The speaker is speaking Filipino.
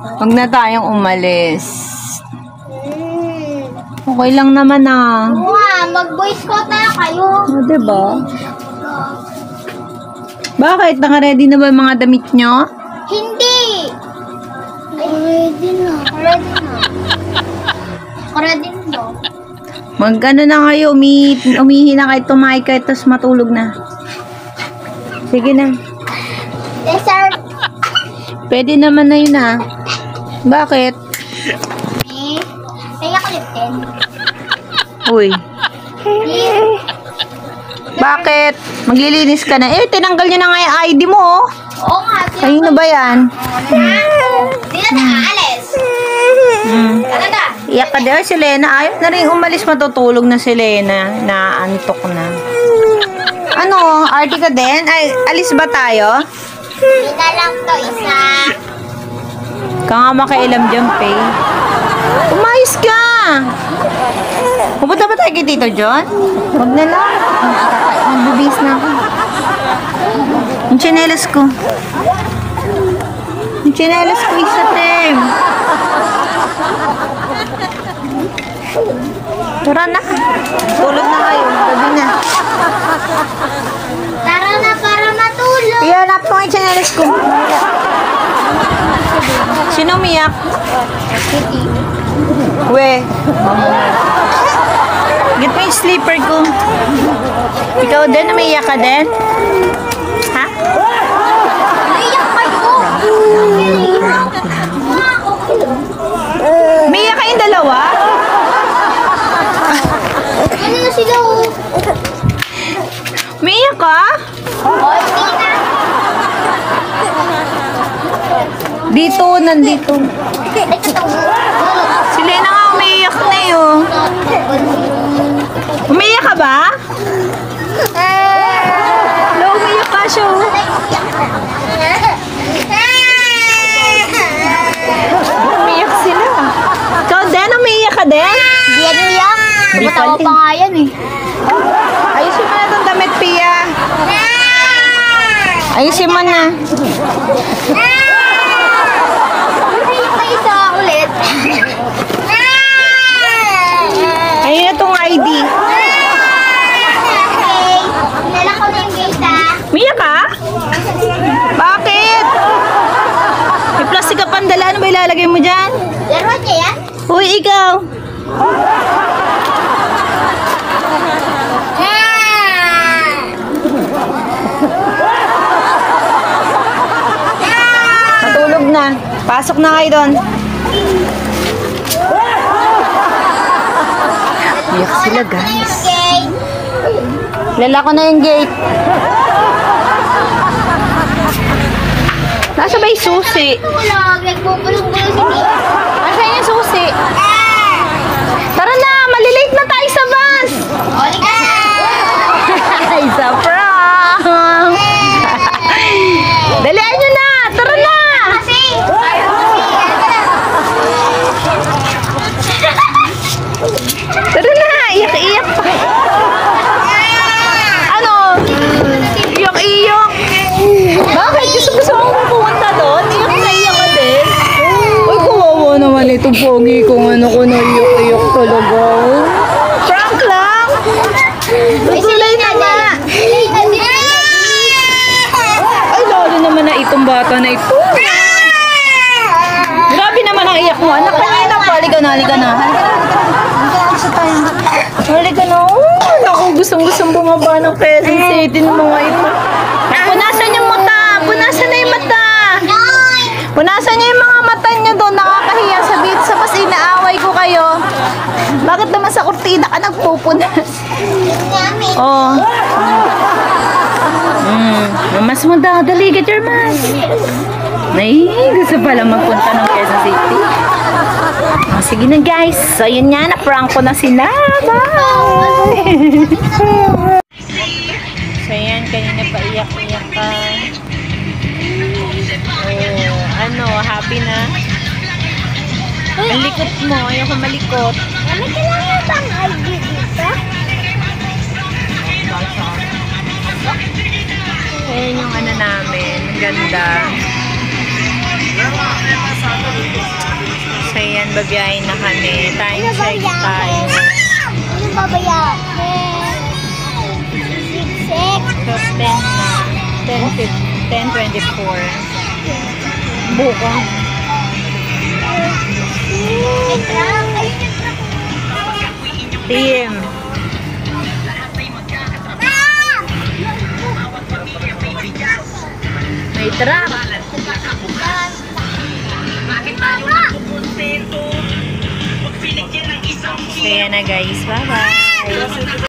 Huwag na tayong umalis. Okay lang naman ah. Mag-voice call tayo kayo. O, diba? Bakit? Naka-ready na ba yung mga damit nyo? Hindi! Ready na. Ready na. Mag-ano na kayo, umihi na kayo, tumahay kayo, tapos matulog na. Sige na. Yes, sir. Pwede naman na yun ah. Bakit? Kaya ako liptin. Uy. Bakit? Maglilinis ka na. Eh, tinanggal nyo na nga yung ID mo oh. Oo nga. Ayun na ba yan? Hindi na aalis. Talaga. Iyak ka din. Si Lena, ayaw na rin umalis, matutulog na si Lena. Naantok na. Ano? Arty ka din? Ay, alis ba tayo? Isa lang to, isa. Ka nga makailam dyan, Pay. Umayos ka! Pupunta ba tayo kay Tito John? Huwag na lang. Nagbibis na ako. Yung tsinelas ko. Yung tsinelas ko isa, Tem. Tara na. Tulog na kayo. Gabi na. Tara na para matulog. Ihanap ko yung tsinelas ko. Sino umiyak? We. Get mo yung sleeper ko. Ikaw din, umiyak ka din? Ha? Naiyak kayo. Umiyak kayong dalawa? Ano na sila? Umiyak ka? Oh, hindi na. Dito, nandito. Si Lena nga umiyak na yun. Umiyak ka ba? Hello, umiyak ka siya. Umiyak sila. Ikaw din, umiyak ka din? Hindi yan umiyak. Di Matawa pala. pa nga yan eh. Ayusin mo na itong damit, Pia. Ayusin mo na. Umiyak kayo sa ulit. Ayun na itong ID. Okay. Nalak ko na yung gate ah. Umiyak ka? Bakit? May plastic ka pandala. Ano ba ilalagay mo dyan? Laro niya yan? Uy, ikaw. Matulog na. Pasok na kayo doon. Iyak sila, guys. Okay. Lala ko na yung gate. Nasa ba yung susi? Tulog. Nagpupulong-pulong si Tito. Nasaan yung susi? Tara na, malilate na tayo sa bus. Oli ka. Ay, sa prank. Dalian nyo na, tara na. Kasi. Tara na, iyak-iyak pa. Ano? Iyak-iyak. Bakit? Gusto mo pumunta doon? Iyak ka din? Uy, kawawa naman itong pogi kung ano ko na iyak-iyak talaga. Prank lang. Tutulay na nga. Ay, lalo naman na itong bata na ito. Grabe naman ang iyak mo. Anak, kanina pa. Halika na. Halika na. Halika na. Oh, naku, gustong-gustong bumaba ng Quezon City ng mga ito. Punasan yung mata. Punasan na yung mata. Punasan niyo yung mga mata niyo doon. Nakakahiya sa sa mas inaaway ko kayo. Bakit naman sa kurtina ka nagpupunas? Oh. Mas mo daw. Dali, get your mask. Ay, gusto pala magpunta ng Quezon City. Oh, sige na guys. So, yun nga. Na-prank ko na sila. Bye! So, yan. Kanina pa iyak-iyak ka. Oh, ano, happy na? Ang likot mo. Ayoko malikot. Ano kailangan bang ID dito? Ayan yung ano namin. Ang ganda. babiyahin na kami. Time check tayo. Ano ba ba yan? Siksik. So, 10 na. 10:24. Buka. Team. May truck. Kaya na guys. Bye-bye.